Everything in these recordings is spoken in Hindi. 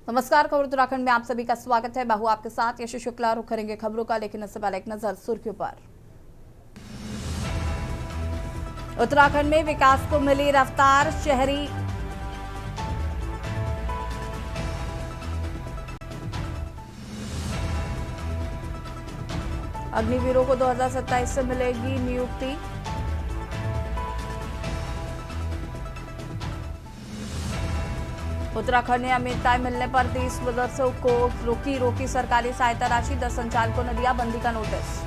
नमस्कार, खबर उत्तराखंड में आप सभी का स्वागत है। मैं हूं आपके साथ यश शुक्ला। रुख करेंगे खबरों का, लेकिन इससे पहले एक नजर सुर्खियों पर। उत्तराखंड में विकास को मिली रफ्तार। शहरी अग्निवीरों को 2027 से मिलेगी नियुक्ति। उत्तराखंड ने अमितता मिलने पर 30 सदस्यों को रोकी सरकारी सहायता राशि। 10 संचालकों ने दिया बंदी का नोटिस।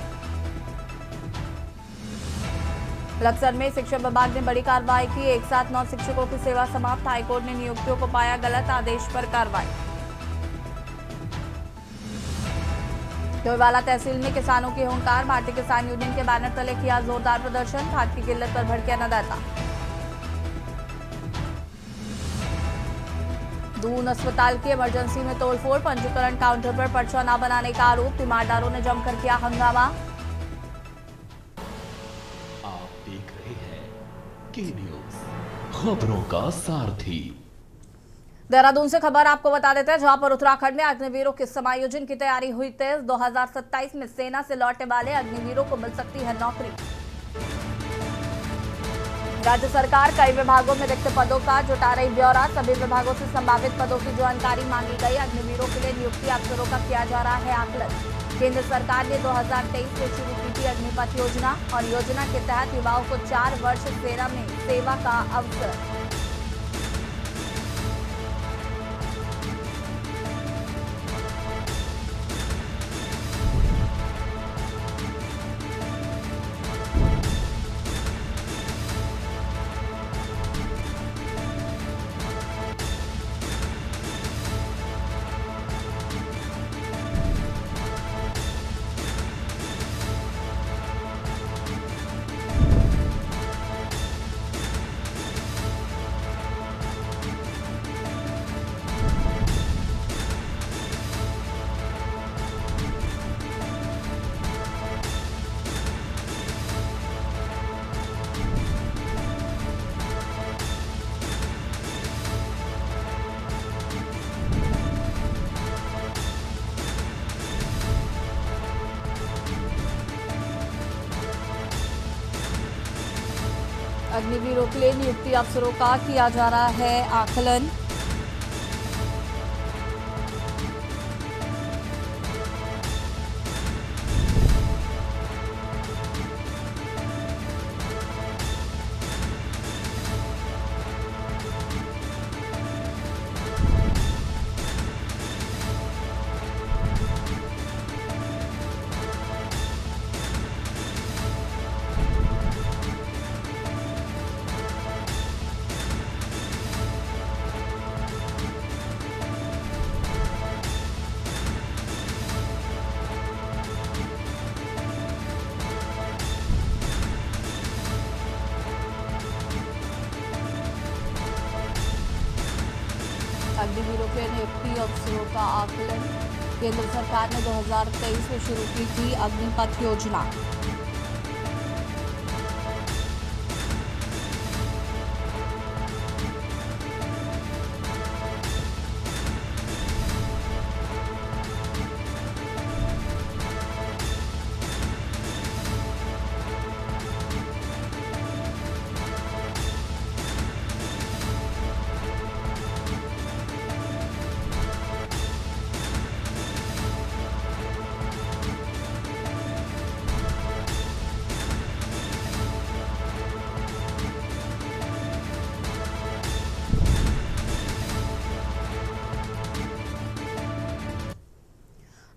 लक्सर में शिक्षा विभाग ने बड़ी कार्रवाई की। एक साथ 9 शिक्षकों की सेवा समाप्त। हाईकोर्ट ने नियुक्तियों को पाया गलत। आदेश पर कार्रवाई। डोईवाला तहसील में किसानों की हुंकार। भारतीय किसान यूनियन के बैनर तले किया जोरदार प्रदर्शन। खाद की किल्लत पर भड़के अन्नदाता। दून अस्पताल की इमरजेंसी में तोड़फोड़। पंजीकरण काउंटर पर पर्चा न बनाने का आरोप। तीमारदारों ने जमकर किया हंगामा। आप देख रहे हैं के न्यूज, खबरों का सारथी। देहरादून से खबर आपको बता देते हैं, जहां पर उत्तराखंड में अग्निवीरों के समायोजन की तैयारी हुई तेज। 2027 में सेना से लौटने वाले अग्निवीरों को मिल सकती है नौकरी। राज्य सरकार कई विभागों में रिक्त पदों का जुटा रही ब्यौरा। सभी विभागों से संभावित पदों की जानकारी मांगी गई। अग्निवीरों के लिए नियुक्ति अफसरों का किया जा रहा है आकलन। केंद्र सरकार ने 2023 में शुरू की थी अग्निपथ योजना, और योजना के तहत युवाओं को 4 वर्ष सेना में सेवा का अवसर। अग्निवीरों के लिए नियुक्ति अफसरों का किया जा रहा है आकलन। अग्निवीरों के नियुक्ति अफसरों का आकलन। केंद्र सरकार ने 2023 में शुरू की थी अग्निपथ योजना।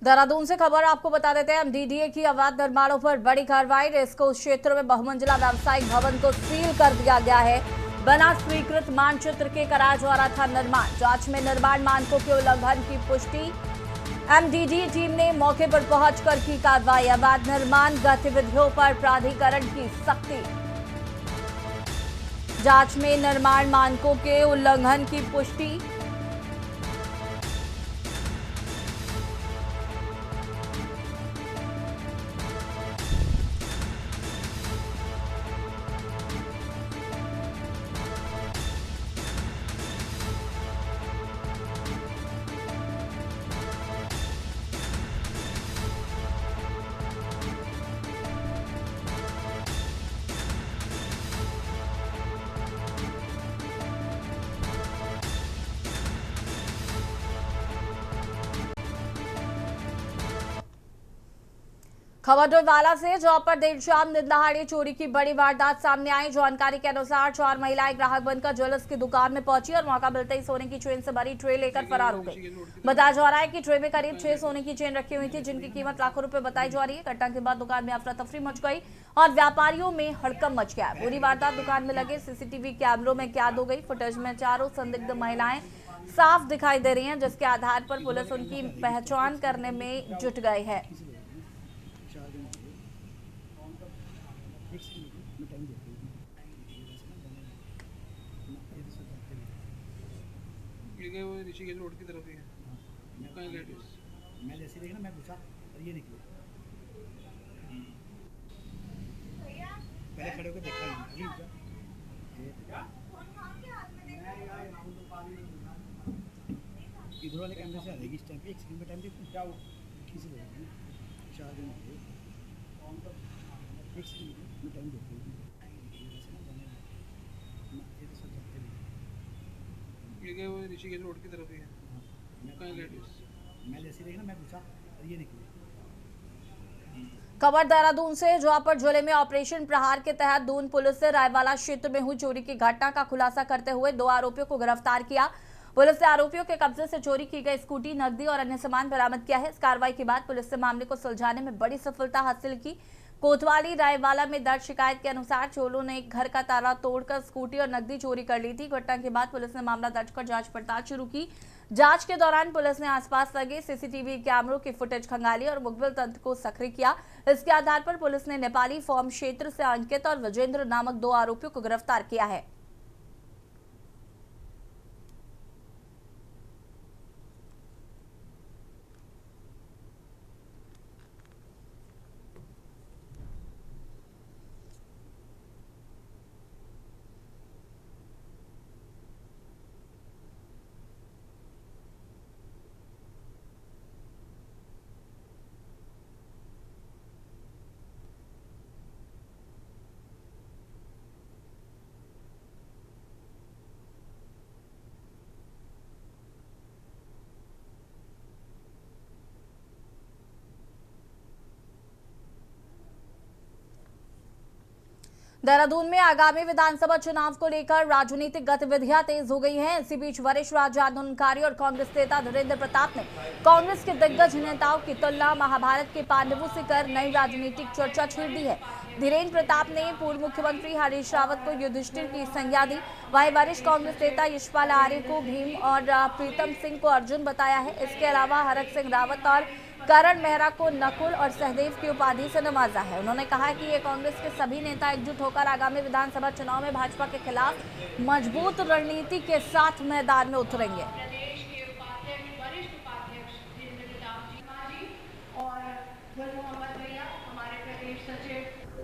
देहरादून से खबर आपको बता देते हैं, एमडीडीए की अवैध निर्माणों पर बड़ी कार्रवाई। रेस्को क्षेत्र में बहुमंजिला व्यावसायिक भवन को सील कर दिया गया है। बिना स्वीकृत मानचित्र के कराया जा रहा था निर्माण। जांच में निर्माण मानकों के उल्लंघन की पुष्टि। एमडीडीए टीम ने मौके पर पहुंचकर की कार्रवाई। अवैध निर्माण गतिविधियों पर प्राधिकरण की सख्ती। जांच में निर्माण मानकों के उल्लंघन की पुष्टि। खबर डोईवाला से, जहां पर देर शाम दिन दहाड़े चोरी की बड़ी वारदात सामने आई। जानकारी के अनुसार 4 महिलाएं ग्राहक बनकर ज्वेलर्स की दुकान में पहुंची और मौका मिलते ही सोने की चेन से भरी ट्रे लेकर फरार हो गई। बताया जा रहा है कि ट्रे में करीब 6 सोने की चेन रखी हुई थी, जिनकी कीमत लाखों रुपए बताई जा रही है। घटना के बाद दुकान में अफरा तफरी मच गई और व्यापारियों में हड़कंप मच गया। पूरी वारदात दुकान में लगे सीसीटीवी कैमरों में कैद हो गई। फुटेज में चारों संदिग्ध महिलाएं साफ दिखाई दे रही हैं, जिसके आधार पर पुलिस उनकी पहचान करने में जुट गई है। वो ऋषिकेश रोड की तरफ ही है। कहीं लेडीज मैं जैसे देखा ना, मैं पूछा और ये निकले। पहले खड़े होकर देखा ही इधर वाले कैमरे से आ जाएगी इस टाइम पे। एक सेकंड में टाइम देखो क्या किसी लोग 4 दिन हो गए। एक सेकंड में टाइम देखो। वो ऋषिकेश रोड की तरफ ही है। कहीं लेडीज मैं जैसे देखा ना, मैं पूछा और ये निकले। खबर देहरादून से, जहां पर जिले में ऑपरेशन प्रहार के तहत दून पुलिस ने रायवाला क्षेत्र में हुई चोरी की घटना का खुलासा करते हुए 2 आरोपियों को गिरफ्तार किया। पुलिस ने आरोपियों के कब्जे से चोरी की गई स्कूटी, नकदी और अन्य सामान बरामद किया है। इस कार्रवाई के बाद पुलिस ने मामले को सुलझाने में बड़ी सफलता हासिल की। कोतवाली रायवाला में दर्ज शिकायत के अनुसार चोरों ने एक घर का ताला तोड़कर स्कूटी और नकदी चोरी कर ली थी। घटना के बाद पुलिस ने मामला दर्ज कर जांच पड़ताल शुरू की। जांच के दौरान पुलिस ने आसपास लगे सीसीटीवी कैमरों की फुटेज खंगाली और मुखबिर तंत्र को सक्रिय किया। इसके आधार पर पुलिस ने नेपाली फॉर्म क्षेत्र से अंकित और विजेंद्र नामक 2 आरोपियों को गिरफ्तार किया है। देहरादून में आगामी विधानसभा चुनाव को लेकर राजनीतिक गतिविधियां तेज हो गई हैं। इसी बीच वरिष्ठ राज्य आंदोलनकारी और कांग्रेस नेता धीरेन्द्र प्रताप ने कांग्रेस के दिग्गज नेताओं की तुलना महाभारत के पांडवों से कर नई राजनीतिक चर्चा छेड़ दी है। धीरेन्द्र प्रताप ने पूर्व मुख्यमंत्री हरीश रावत को युधिष्ठिर की संज्ञा दी। वहीं वरिष्ठ कांग्रेस नेता यशपाल आर्य को भीम और प्रीतम सिंह को अर्जुन बताया है। इसके अलावा हरक सिंह रावत और करण मेहरा को नकुल और सहदेव की उपाधि से नवाजा है। उन्होंने कहा कि ये कांग्रेस के सभी नेता एकजुट होकर आगामी विधानसभा चुनाव में भाजपा के खिलाफ मजबूत रणनीति के साथ मैदान में उतरेंगे।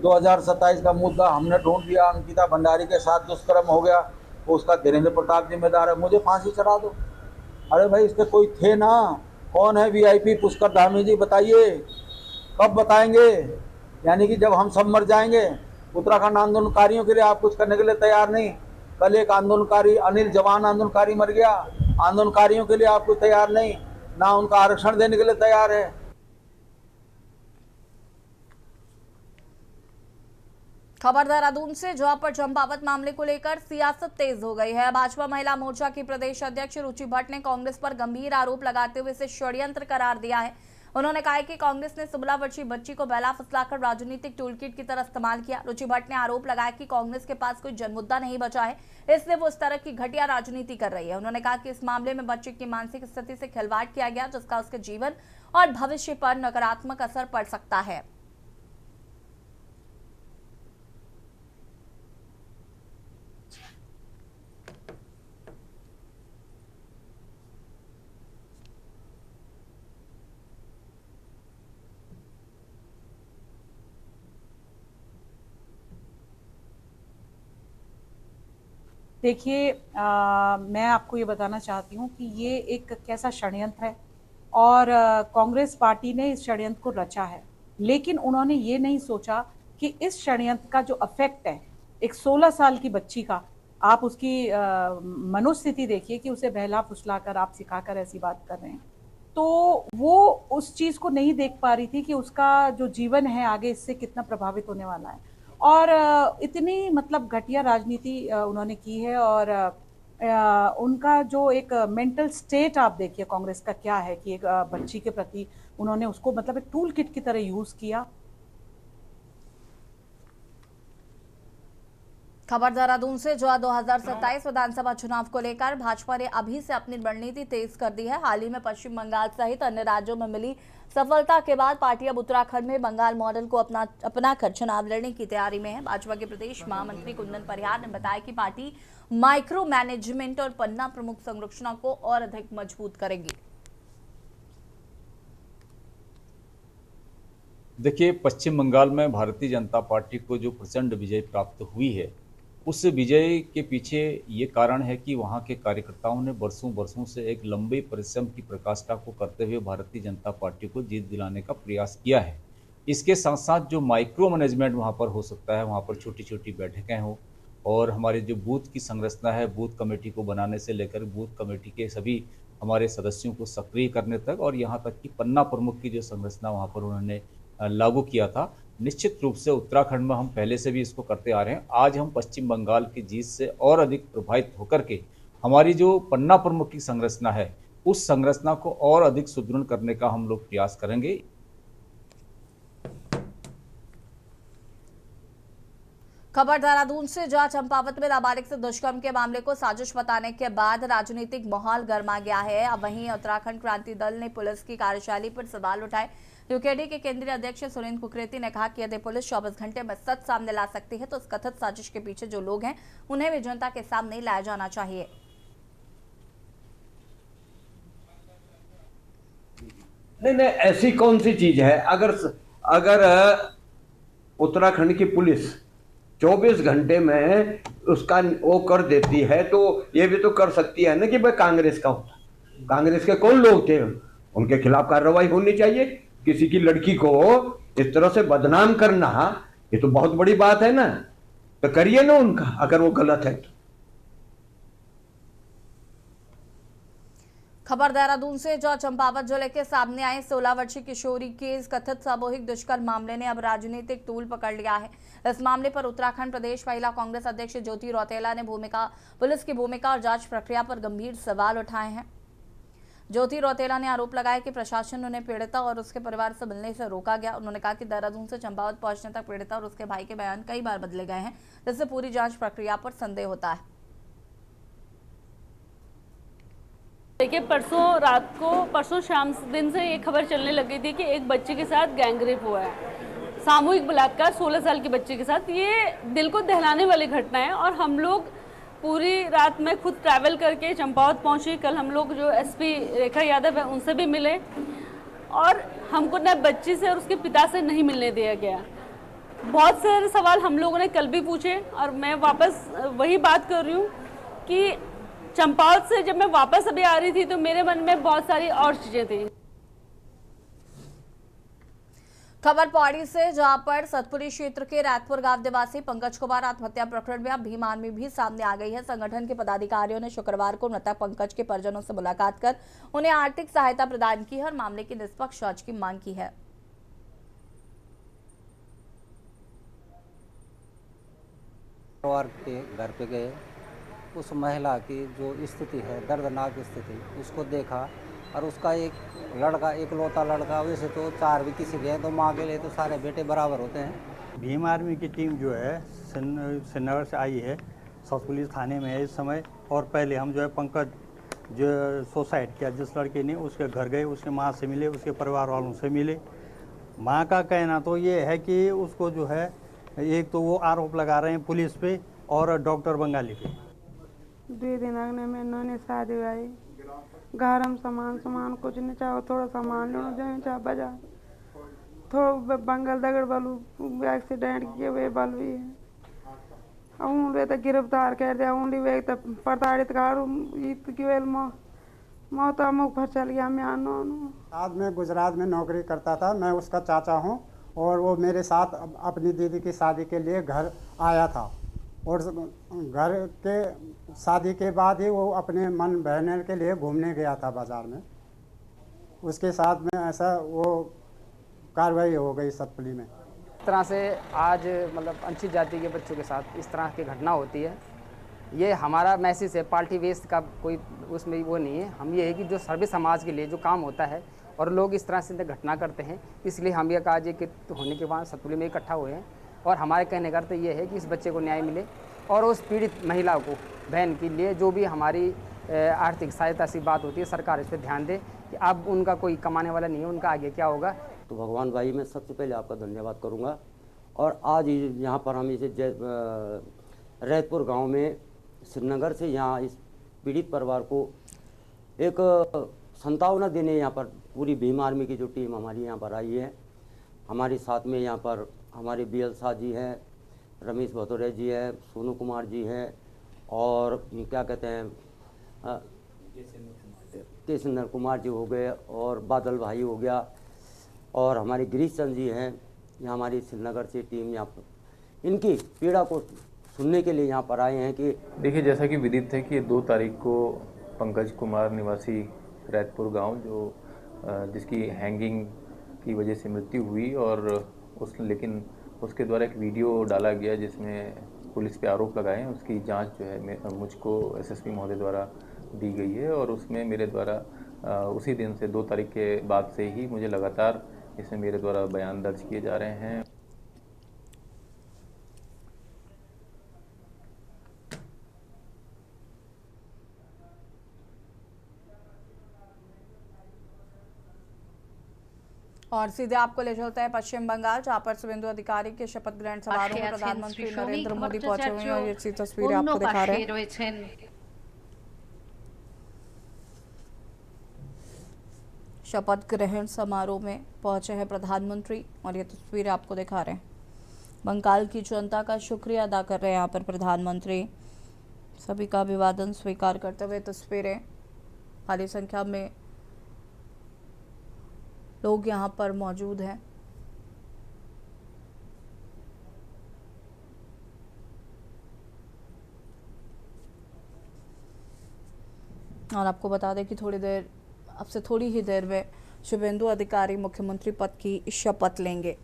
2027 का मुद्दा हमने ढूंढ लिया। अंकिता भंडारी के साथ दुष्कर्म हो गया, उसका धीरेन्द्र प्रताप जिम्मेदार है। मुझे फांसी चढ़ा दो। अरे भाई, इसके कोई थे ना। कौन है वीआईपी पुष्कर धामी जी, बताइए कब बताएंगे? यानी कि जब हम सब मर जाएंगे। उत्तराखंड आंदोलनकारियों के लिए आप कुछ करने के लिए तैयार नहीं। कल एक आंदोलनकारी अनिल जवान आंदोलनकारी मर गया, आंदोलनकारियों के लिए आप कुछ तैयार नहीं, ना उनका आरक्षण देने के लिए तैयार है। खबर देहरादून से, जहां पर चंपावत मामले को लेकर सियासत तेज हो गई है। भाजपा महिला मोर्चा की प्रदेश अध्यक्ष रुचि भट्ट ने कांग्रेस पर गंभीर आरोप लगाते हुए इसे षड्यंत्र करार दिया है। उन्होंने कहा कि कांग्रेस ने 16 वर्षीय बच्ची को बहला फुसलाकर राजनीतिक टूलकिट की तरह इस्तेमाल किया। रुचि भट्ट ने आरोप लगाया कि कांग्रेस के पास कोई जनमुद्दा नहीं बचा है, इसलिए वो इस तरह की घटिया राजनीति कर रही है। उन्होंने कहा कि इस मामले में बच्चे की मानसिक स्थिति से खिलवाड़ किया गया, जिसका उसके जीवन और भविष्य पर नकारात्मक असर पड़ सकता है। देखिए, मैं आपको ये बताना चाहती हूँ कि ये एक कैसा षड्यंत्र है और कांग्रेस पार्टी ने इस षड्यंत्र को रचा है, लेकिन उन्होंने ये नहीं सोचा कि इस षड्यंत्र का जो इफेक्ट है एक 16 साल की बच्ची का, आप उसकी मनोस्थिति देखिए कि उसे बहला फुसला कर आप सिखाकर ऐसी बात कर रहे हैं। तो वो उस चीज़ को नहीं देख पा रही थी कि उसका जो जीवन है आगे इससे कितना प्रभावित होने वाला है। और इतनी मतलब घटिया राजनीति उन्होंने की है। और उनका जो एक मेंटल स्टेट आप देखिए कांग्रेस का क्या है कि एक बच्ची के प्रति उन्होंने उसको मतलब एक टूल किट की तरह यूज किया। खबर देहरादून से, जो 2027 विधानसभा चुनाव को लेकर भाजपा ने अभी से अपनी रणनीति तेज कर दी है। हाल ही में पश्चिम बंगाल सहित अन्य राज्यों में मिली सफलता के बाद पार्टी अब उत्तराखंड में बंगाल मॉडल को अपनाकर चुनाव लड़ने की तैयारी में है। भाजपा के प्रदेश महामंत्री कुंदन परिहार ने बताया कि पार्टी माइक्रो मैनेजमेंट और पन्ना प्रमुख संरचना को और अधिक मजबूत करेगी। देखिए, पश्चिम बंगाल में भारतीय जनता पार्टी को जो प्रचंड विजय प्राप्त हुई है, उस विजय के पीछे ये कारण है कि वहाँ के कार्यकर्ताओं ने वर्षों से एक लंबे परिश्रम की प्रकाष्ठा को करते हुए भारतीय जनता पार्टी को जीत दिलाने का प्रयास किया है। इसके साथ साथ जो माइक्रो मैनेजमेंट वहाँ पर हो सकता है, वहाँ पर छोटी छोटी बैठकें हों और हमारे जो बूथ की संरचना है, बूथ कमेटी को बनाने से लेकर बूथ कमेटी के सभी हमारे सदस्यों को सक्रिय करने तक, और यहाँ तक कि पन्ना प्रमुख की जो संरचना वहाँ पर उन्होंने लागू किया था। निश्चित रूप से उत्तराखंड में हम पहले से भी इसको करते आ रहे हैं। आज हम पश्चिम बंगाल की जीत से और अधिक प्रभावित होकर के हमारी जो पन्ना प्रमुख की संरचना है, उस संरचना को और अधिक सुदृढ़ करने का हम लोग प्रयास करेंगे। खबर देहरादून से, जहां चंपावत में नाबालिग से दुष्कर्म के मामले को साजिश बताने के बाद राजनीतिक माहौल गर्मा गया है। अब वहीं उत्तराखंड क्रांति दल ने पुलिस की कार्यशैली पर सवाल उठाए। यूकेडी के केंद्रीय अध्यक्ष सुरेंद्र कुकरेती ने कहा कि यदि पुलिस 24 घंटे में सच सामने ला सकती है तो इस कथित साजिश के पीछे जो लोग हैं उन्हें भी जनता के सामने लाया जाना चाहिए। नहीं, ऐसी कौन सी चीज है? अगर उत्तराखंड की पुलिस 24 घंटे में उसका वो कर देती है तो ये भी तो कर सकती है ना कि भाई कांग्रेस का होता। कांग्रेस के कौन लोग थे, उनके खिलाफ कार्रवाई होनी चाहिए। किसी की लड़की को इस तरह से बदनाम करना ये तो बहुत बड़ी बात है ना, तो करिए ना उनका, अगर वो गलत है तो। खबर देहरादून से, जो चंपावत जिले के सामने आए 16 वर्षीय किशोरी के इस कथित सामूहिक दुष्कर्म मामले ने अब राजनीतिक तूल पकड़ लिया है। इस मामले पर उत्तराखंड प्रदेश महिला कांग्रेस अध्यक्ष ज्योति रौतेला ने पुलिस की भूमिका और जांच प्रक्रिया पर गंभीर सवाल उठाए हैं। ज्योति रौतेला ने आरोप लगाया कि प्रशासन उन्हें पीड़िता और उसके परिवार से मिलने से रोका गया। उन्होंने कहा कि देहरादून से चंपावत पहुंचने तक पीड़िता और उसके भाई के बयान कई बार बदले गए हैं, जिससे पूरी जांच प्रक्रिया पर संदेह होता है। देखिए, परसों शाम दिन से ये खबर चलने लगी थी कि एक बच्चे के साथ गैंगरेप हुआ है, सामूहिक बलात्कार 16 साल के बच्चे के साथ। ये दिल को दहलाने वाली घटना है और हम लोग पूरी रात में खुद ट्रैवल करके चंपावत पहुंचे। कल हम लोग जो एसपी रेखा यादव है उनसे भी मिले और हमको न बच्ची से और उसके पिता से नहीं मिलने दिया गया। बहुत सारे सवाल हम लोगों ने कल भी पूछे और मैं वापस वही बात कर रही हूँ कि चंपावत से जब मैं वापस अभी आ रही थी तो मेरे मन में बहुत सारी और चीजें थी। खबर पौड़ी से, जहां पर सतपुरी क्षेत्र के रैतपुर गांव निवासी पंकज कुमार आत्महत्या प्रकरण में अब भीम आर्मी भी सामने आ गई है। संगठन के पदाधिकारियों ने शुक्रवार को मृतक पंकज के परिजनों से मुलाकात कर उन्हें आर्थिक सहायता प्रदान की है और मामले की निष्पक्ष जांच की मांग की है। के घर पे गए, उस महिला की जो स्थिति है, दर्दनाक स्थिति, उसको देखा और उसका एक लौता लड़का, वैसे तो 4 भी किसी के हैं तो माँ के लिए तो सारे बेटे बराबर होते हैं। भीम आर्मी की टीम जो है श्रीनगर से आई है, साउथ पुलिस थाने में है इस समय। और पहले हम जो है पंकज जो सुसाइड किया जिस लड़के ने, उसके घर गए, उसके माँ से मिले, उसके परिवार वालों से मिले। माँ का कहना तो ये है कि उसको जो है, एक तो वो आरोप लगा रहे हैं पुलिस पे और डॉक्टर बंगाली पे। 2 दिन अगने में इन्होंने शादी आई, घर में सामान कुछ नहीं चाहो, थोड़ा सामान लेना जाए चाहे बाजार, थोड़ा बंगल दगड़ बालू एक्सीडेंट किए हुए बाल भी है। वे तो गिरफ्तार कर दिया, वे तो प्रताड़ित कर मौत मुख पर चल गया। साथ में गुजरात में नौकरी करता था, मैं उसका चाचा हूँ और वो मेरे साथ अपनी दीदी की शादी के लिए घर आया था और घर के शादी के बाद ही वो अपने मन बहने के लिए घूमने गया था बाजार में। उसके साथ में ऐसा वो कार्रवाई हो गई सतपुली में। इस तरह से आज मतलब अनुसूचित जाति के बच्चों के साथ इस तरह की घटना होती है, ये हमारा मैसेज है। पार्टी बेस्ड का कोई उसमें वो नहीं है। हम ये है कि जो सभ्य समाज के लिए जो काम होता है और लोग इस तरह से घटना करते हैं, इसलिए हम ये आज एक होने के बाद सतपुली में इकट्ठा हुए हैं और हमारे कहने का अर्थ ये है कि इस बच्चे को न्याय मिले और उस पीड़ित महिला को, बहन के लिए जो भी हमारी आर्थिक सहायता सी बात होती है, सरकार इस पर ध्यान दे कि अब उनका कोई कमाने वाला नहीं है, उनका आगे क्या होगा। तो भगवान भाई मैं सबसे पहले आपका धन्यवाद करूंगा। और आज यहाँ पर हम इसे रैतपुर गांव में श्रीनगर से यहाँ इस पीड़ित परिवार को एक संतावना देने यहाँ पर पूरी भीम आर्मी की जो टीम हमारी यहाँ पर आई है, हमारे साथ में यहाँ पर हमारे BL शाह जी हैं, रमेश भदौरे जी है, सोनू कुमार जी हैं और क्या कहते हैं केशेंद्र कुमार जी हो गए और बादल भाई हो गया और हमारे गिरीश चंद जी हैं। यहाँ हमारी श्रीनगर से टीम यहाँ पर इनकी पीड़ा को सुनने के लिए यहाँ पर आए हैं। कि देखिए, जैसा कि विदित है कि 2 तारीख को पंकज कुमार निवासी रैतपुर गांव जिसकी हैंगिंग की वजह से मृत्यु हुई और लेकिन उसके द्वारा एक वीडियो डाला गया जिसमें पुलिस पे आरोप लगाए हैं, उसकी जांच जो है मुझको SSP महोदय द्वारा दी गई है और उसमें मेरे द्वारा उसी दिन से 2 तारीख के बाद से ही मुझे लगातार इसमें मेरे द्वारा बयान दर्ज किए जा रहे हैं। और सीधे आपको ले चलते हैं पश्चिम बंगाल, जहां पर शुभेंदु अधिकारी के शपथ ग्रहण समारोह में प्रधानमंत्री नरेंद्र मोदी पहुंचे हुए हैं और ये तस्वीरें आपको दिखा रहे हैं। शपथ ग्रहण समारोह में पहुंचे हैं प्रधानमंत्री और ये तस्वीरें आपको दिखा रहे हैं। बंगाल की जनता का शुक्रिया अदा कर रहे हैं यहाँ पर प्रधानमंत्री, सभी का अभिवादन स्वीकार करते हुए तस्वीरें। भारी संख्या में लोग यहाँ पर मौजूद हैं। और आपको बता दें कि अब से थोड़ी ही देर में शुभेंदु अधिकारी मुख्यमंत्री पद की शपथ लेंगे।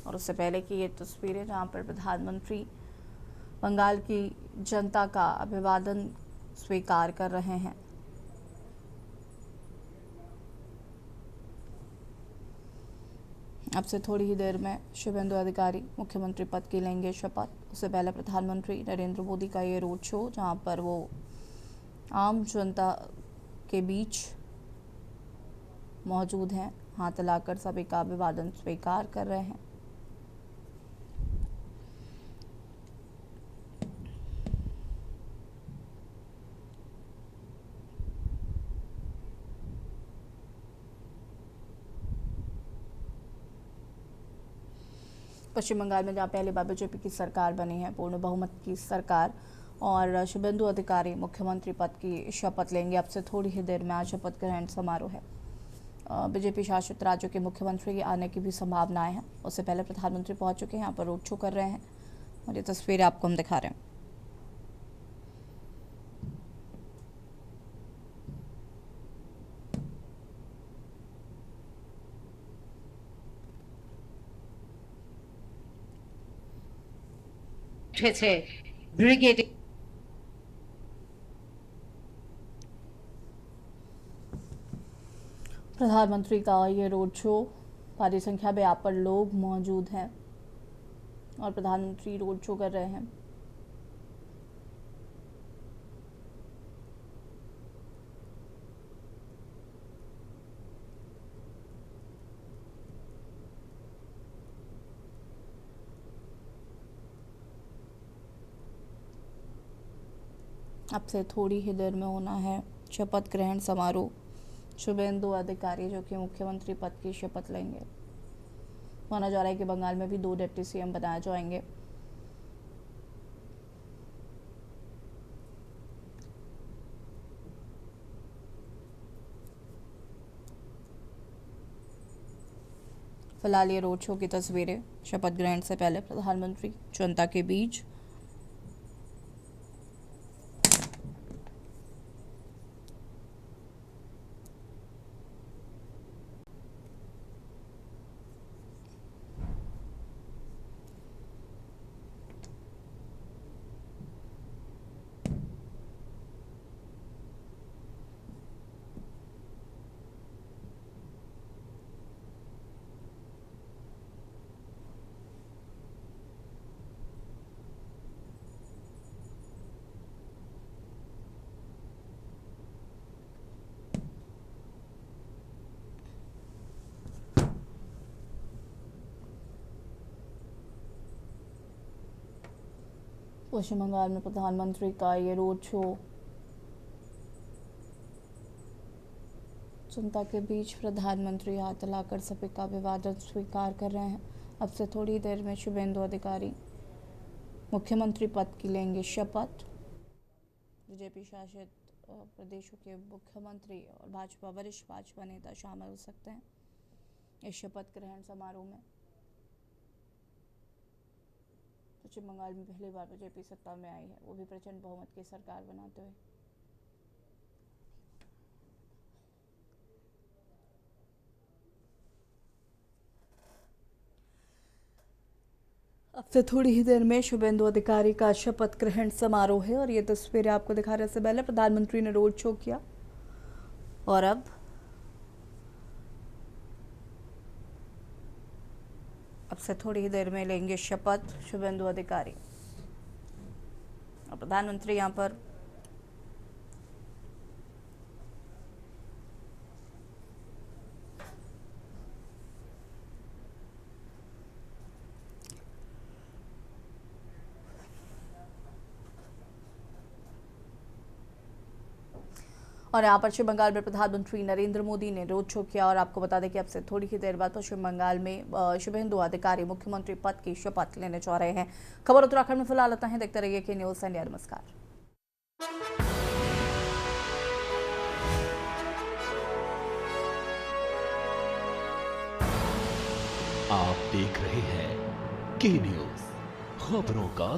और उससे पहले की ये तस्वीरें जहां पर प्रधानमंत्री बंगाल की जनता का अभिवादन स्वीकार कर रहे हैं। अब से थोड़ी ही देर में शुभेंदु अधिकारी मुख्यमंत्री पद की लेंगे शपथ। उससे पहले प्रधानमंत्री नरेंद्र मोदी का ये रोड शो, जहां पर वो आम जनता के बीच मौजूद हैं, हाथ लाकर सभी का अभिवादन स्वीकार कर रहे हैं। पश्चिम बंगाल में जहां पहली बार बीजेपी की सरकार बनी है, पूर्ण बहुमत की सरकार, और शुभेंदु अधिकारी मुख्यमंत्री पद की शपथ लेंगे। अब से थोड़ी ही देर में आज शपथ ग्रहण समारोह है। बीजेपी शासित राज्यों के मुख्यमंत्री के आने की भी संभावनाएं हैं। उससे पहले प्रधानमंत्री पहुंच चुके हैं, यहाँ पर रोड शो कर रहे हैं और ये तस्वीरें आपको हम दिखा रहे हैं। ब्रिगेड प्रधानमंत्री का ये रोड शो, भारी संख्या में यहाँ पर लोग मौजूद हैं और प्रधानमंत्री रोड शो कर रहे हैं। अब से थोड़ी ही देर में होना है शपथ ग्रहण समारोह। शुभेंदु अधिकारी जो कि मुख्यमंत्री पद की शपथ लेंगे। माना जा रहा है कि बंगाल में भी 2 डिप्टी CM बनाए जाएंगे। फिलहाल ये रोड शो की तस्वीरें शपथ ग्रहण से पहले प्रधानमंत्री जनता के बीच। पश्चिम बंगाल में प्रधानमंत्री का ये रोड शो जनता के बीच प्रधानमंत्री हाथ लाकर सभी का अभिवादन स्वीकार कर रहे हैं। अब से थोड़ी देर में शुभेंदु अधिकारी मुख्यमंत्री पद की लेंगे शपथ। बीजेपी शासित प्रदेशों के मुख्यमंत्री और भाजपा वरिष्ठ भाजपा नेता शामिल हो सकते हैं इस शपथ ग्रहण समारोह में। पश्चिम बंगाल में पहली बार बीजेपी सत्ता में आई है, वो भी प्रचंड बहुमत की सरकार बनाते हुए। अब से थोड़ी ही देर में शुभेंदु अधिकारी का शपथ ग्रहण समारोह है और ये तस्वीरें आपको दिखाने से पहले प्रधानमंत्री ने रोड शो किया और अब से थोड़ी ही देर में लेंगे शपथ शुभेंदु अधिकारी और प्रधानमंत्री यहां पर और यहाँ पश्चिम बंगाल में प्रधानमंत्री नरेंद्र मोदी ने रोड शो किया और आपको बता दें कि अब से थोड़ी ही देर बाद पश्चिम बंगाल में शुभेंदु अधिकारी मुख्यमंत्री पद की शपथ लेने जा रहे हैं। खबर उत्तराखंड में फिलहाल आता है, देखते रहिए के न्यूज़ इंडिया। नमस्कार। आप देख रहे हैं के न्यूज़, खबरों का